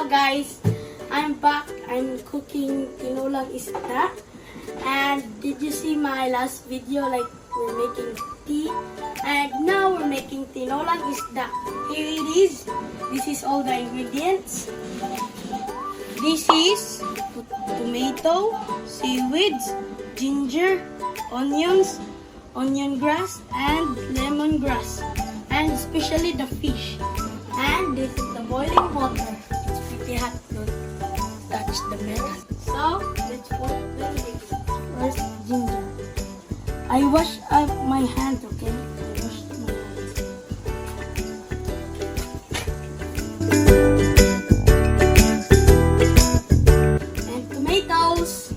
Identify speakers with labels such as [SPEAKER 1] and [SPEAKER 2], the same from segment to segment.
[SPEAKER 1] guys, I'm back. I'm cooking Tinolang Isda. And did you see my last video? Like we're making tea. And now we're making Tinolang Isda. Here it is. This is all the ingredients. This is tomato, seaweeds, ginger, onions, oniongrass, and lemongrass. And especially the fish. And this is the boiling water. It's pretty hot to touch the milk. So let's put first ginger. I wash up my hand, okay? I washed my hands. And tomatoes.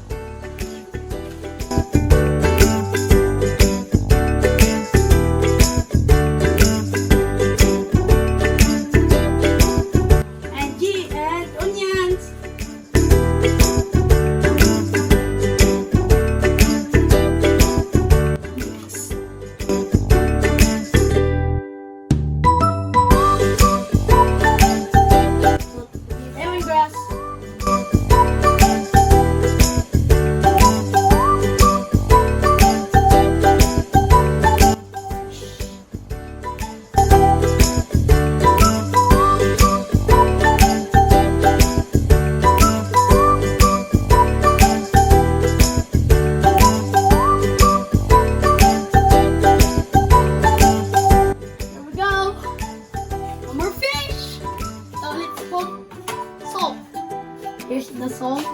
[SPEAKER 1] Here's the salt.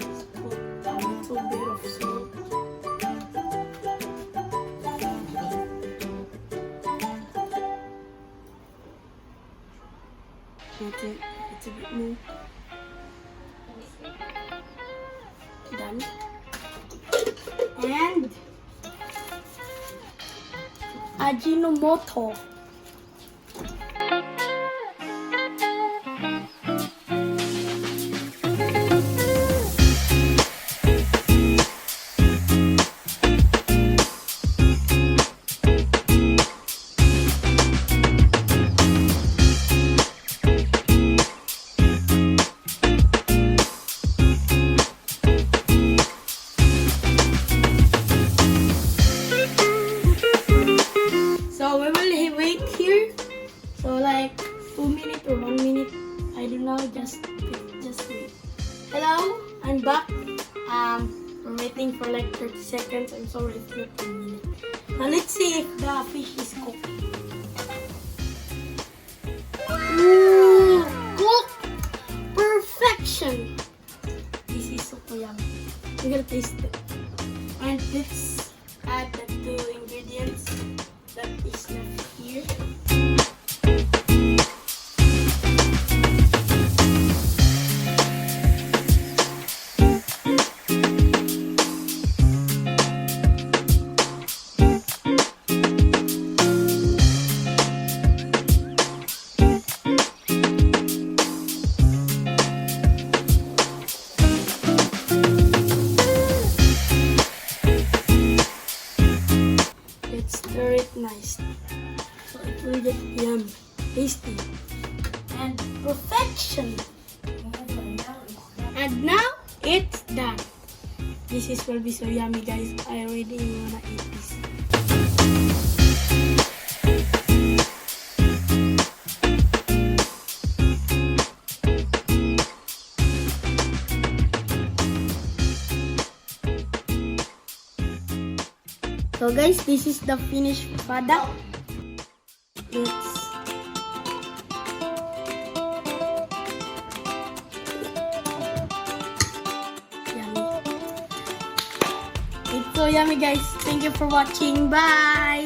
[SPEAKER 1] Let's put a little bit of salt. That's it. It's a bit more. Done. And Ajinomoto. So we will wait here. So like 2 minutes or 1 minute. I don't know. Just wait. Hello, I'm back. We're waiting for like 30 seconds. I'm sorry, it's not 1 minute. Now let's see if the fish is cooked. Ooh, cooked! Perfection! This is so yummy. I'm gonna taste it. And let's add the 2 ingredients that is left here. Stir it nice so it will get yummy, tasty, and perfection. And now it's done. This will be so yummy, guys. I already wanna eat this. So guys, this is the finished product. It's yummy. It's so yummy, guys. Thank you for watching. Bye.